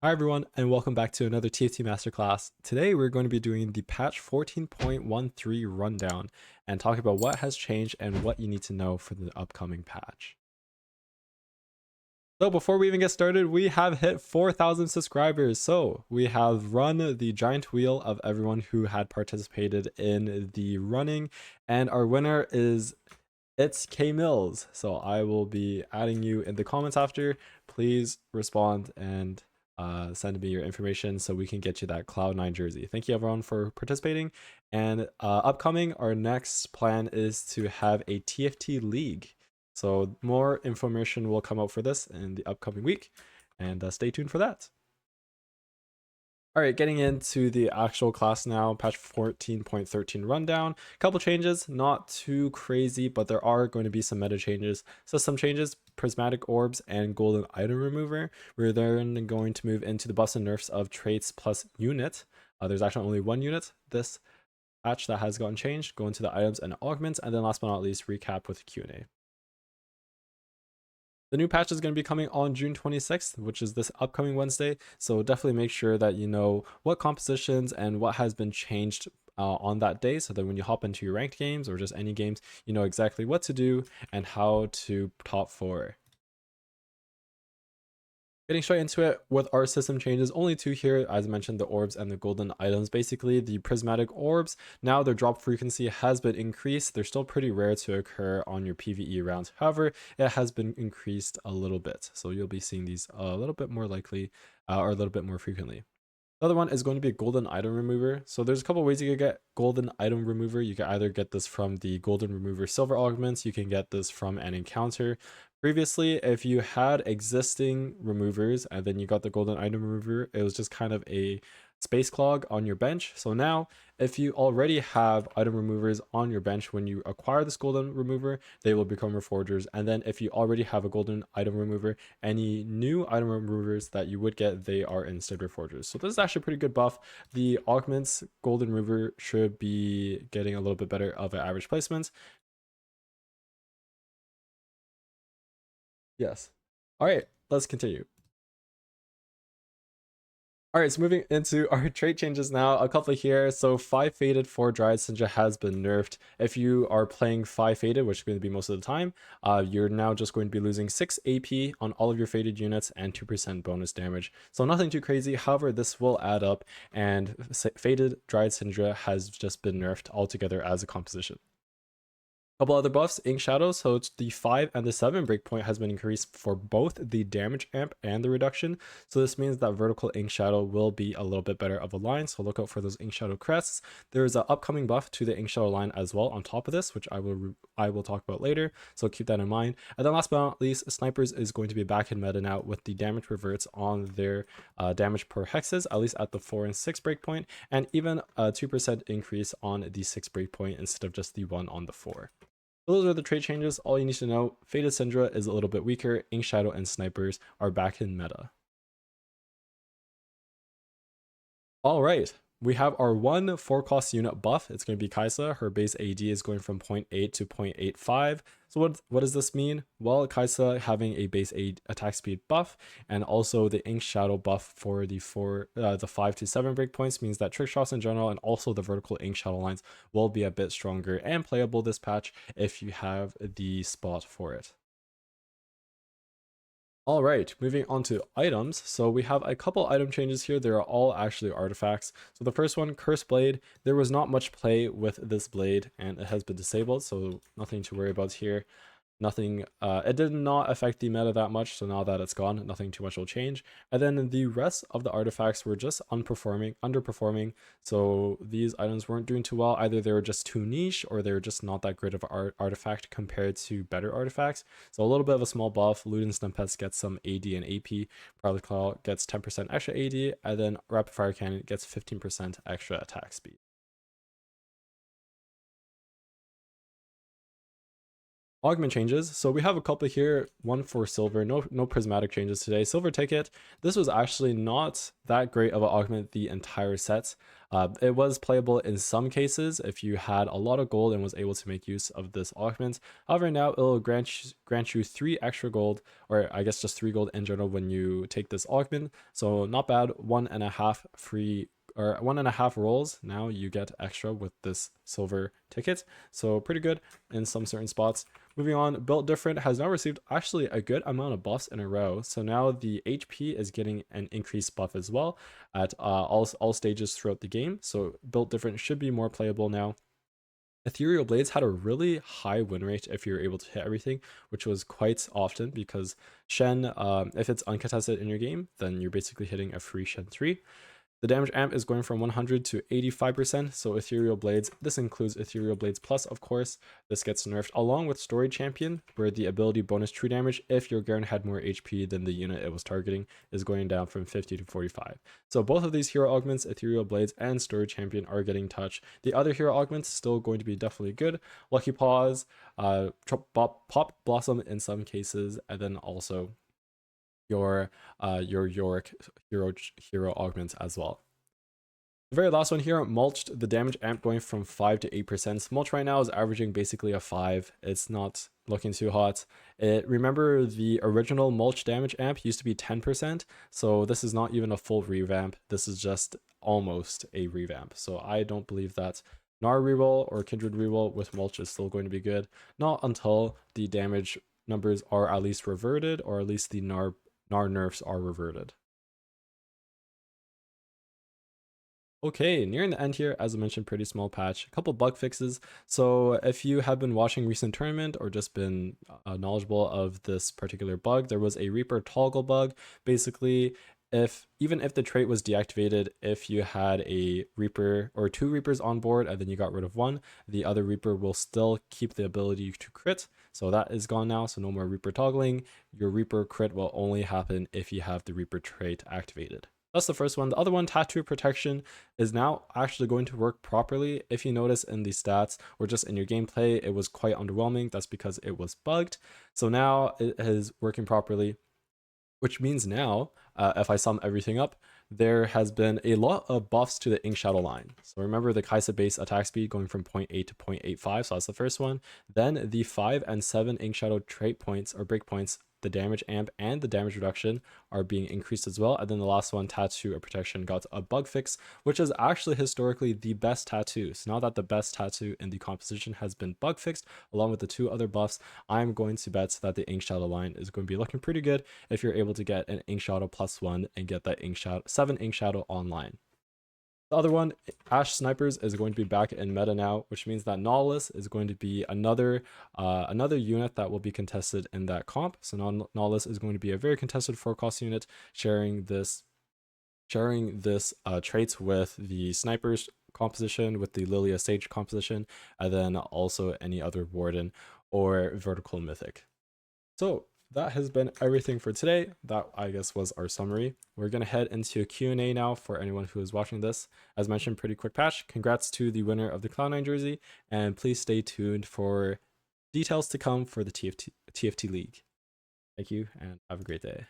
Hi everyone, and welcome back to another TFT Masterclass. Today we're going to be doing the patch 14.13 rundown and talk about what has changed and what you need to know for the upcoming patch. So before we even get started, we have hit 4,000 subscribers. So we have run the giant wheel of everyone who had participated in the running, and our winner is it's K Mills. So I will be adding you in the comments after. Please respond and send me your information so we can get you that Cloud9 jersey. Thank you everyone for participating. And upcoming, our next plan is to have a TFT league. So more information will come out for this in the upcoming week, and stay tuned for that. All right, getting into the actual class now, patch 14.13 rundown. A couple changes, not too crazy, but there are going to be some meta changes. So some changes, prismatic orbs and golden item remover. We're then going to move into the buffs and nerfs of traits plus unit. There's actually only one unit this patch that has gotten changed. Go into the items and augments, and then last but not least, recap with Q&A. The new patch is going to be coming on June 26th, which is this upcoming Wednesday. So definitely make sure that you know what compositions and what has been changed on that day, so that when you hop into your ranked games or just any games, you know exactly what to do and how to top 4. Getting straight into it with our system changes, only two here, as I mentioned, the orbs and the golden items. Basically, the prismatic orbs, now their drop frequency has been increased. They're still pretty rare to occur on your PvE rounds. However, it has been increased a little bit. So you'll be seeing these a little bit more likely or a little bit more frequently. The other one is going to be a golden item remover. So there's a couple ways you can get golden item remover. You can either get this from the golden remover silver augments. You can get this from an encounter. Previously, if you had existing removers and then you got the golden item remover, it was just kind of a space clog on your bench. So now, if you already have item removers on your bench when you acquire this golden remover, they will become reforgers. And then if you already have a golden item remover, any new item removers that you would get, they are instead reforgers. So this is actually a pretty good buff. The augments golden remover should be getting a little bit better of an average placement. Yes. All right, let's continue. All right, so moving into our trait changes now, a couple here. So 5 Faded, 4 Dryad Syndra has been nerfed. If you are playing 5 Faded, which is going to be most of the time, you're now just going to be losing 6 AP on all of your Faded units and 2% bonus damage. So nothing too crazy. However, this will add up, and Faded Dryad Syndra has just been nerfed altogether as a composition. Couple other buffs, Ink Shadow, so it's the 5 and the 7 breakpoint has been increased for both the damage amp and the reduction. So this means that vertical Ink Shadow will be a little bit better of a line, so look out for those Ink Shadow crests. There is an upcoming buff to the Ink Shadow line as well on top of this, which I will talk about later, so keep that in mind. And then last but not least, Snipers is going to be back in meta now with the damage reverts on their damage per hexes, at least at the 4 and 6 breakpoint, and even a 2% increase on the 6 breakpoint instead of just the 1 on the 4. Those are the trait changes. All you need to know, Faded Syndra is a little bit weaker. Ink Shadow and Snipers are back in meta. All right, we have our one 4-cost unit buff. It's going to be Kaisa. Her base AD is going from 0.8 to 0.85. So what does this mean? Well, Kaisa having a base attack speed buff, and also the Ink Shadow buff for the 5 to 7 breakpoints means that trick shots in general and also the vertical Ink Shadow lines will be a bit stronger and playable this patch if you have the spot for it. All right, moving on to items. So we have a couple item changes here. They're all actually artifacts. So the first one, Curse Blade. There was not much play with this blade and it has been disabled, so nothing to worry about here. Nothing, it did not affect the meta that much, so now that it's gone, nothing too much will change. And then the rest of the artifacts were just underperforming, so these items weren't doing too well. Either they were just too niche or they were just not that great of an artifact compared to better artifacts. So a little bit of a small buff. Luden Snippets gets some AD and AP, Prowler Claw gets 10% extra AD, and then Rapid Fire Cannon gets 15% extra attack speed. Augment changes. So we have a couple here, one for silver, no prismatic changes today. Silver ticket, this was actually not that great of an augment the entire set. It was playable in some cases if you had a lot of gold and was able to make use of this augment. However, now it'll grant you 3 extra gold, or I guess just 3 gold in general when you take this augment. So not bad, 1.5 free or 1.5 rolls now you get extra with this silver ticket, so pretty good in some certain spots. Moving on, Built Different has now received actually a good amount of buffs in a row, so now the HP is getting an increased buff as well at all stages throughout the game, so Built Different should be more playable now. Ethereal Blades had a really high win rate if you're able to hit everything, which was quite often because Shen, if it's uncontested in your game, then you're basically hitting a free Shen 3. The damage amp is going from 100 to 85%, so Ethereal Blades, this includes Ethereal Blades Plus, of course, this gets nerfed along with Story Champion, where the ability bonus true damage, if your Garen had more HP than the unit it was targeting, is going down from 50 to 45. So both of these hero augments, Ethereal Blades and Story Champion, are getting touched. The other hero augments still going to be definitely good. Lucky Paws, Pop Blossom in some cases, and then also your Yorick hero augments as well. The very last one here, Mulched, the damage amp going from 5 to 8%. Mulch right now is averaging basically a 5. It's not looking too hot. Remember the original Mulch damage amp used to be 10%, so this is not even a full revamp. This is just almost a revamp. So I don't believe that Gnar reroll or Kindred reroll with Mulch is still going to be good. Not until the damage numbers are at least reverted, or at least the Gnar nerfs are reverted. Okay, nearing the end here, as I mentioned, pretty small patch, a couple bug fixes. So if you have been watching recent tournament or just been knowledgeable of this particular bug, there was a Reaper toggle bug. Basically, even if the trait was deactivated, if you had a Reaper or 2 Reapers on board and then you got rid of one, the other Reaper will still keep the ability to crit. So that is gone now, so no more Reaper toggling. Your Reaper crit will only happen if you have the Reaper trait activated. That's the first one. The other one, Tattoo Protection, is now actually going to work properly. If you notice in the stats or just in your gameplay, it was quite underwhelming. That's because it was bugged. So now it is working properly, which means now, if I sum everything up, there has been a lot of buffs to the Ink Shadow line. So remember the Kaisa base attack speed going from 0.8 to 0.85, so that's the first one. Then the 5 and 7 Ink Shadow trait points or break points, the damage amp and the damage reduction are being increased as well. And then the last one, Tattoo or Protection, got a bug fix, which is actually historically the best tattoo. So now that the best tattoo in the composition has been bug fixed, along with the 2 other buffs, I'm going to bet that the Ink Shadow line is going to be looking pretty good if you're able to get an Ink Shadow +1 and get that 7 Ink Shadow online. The other one, Ash Snipers, is going to be back in meta now, which means that Nautilus is going to be another unit that will be contested in that comp. So now Nautilus is going to be a very contested 4-cost unit, sharing this traits with the Snipers composition, with the Lilia Sage composition, and then also any other Warden or Vertical Mythic. So that has been everything for today. That, I guess, was our summary. We're going to head into a Q&A now for anyone who is watching this. As mentioned, pretty quick patch. Congrats to the winner of the Cloud9 jersey, and please stay tuned for details to come for the TFT League. Thank you, and have a great day.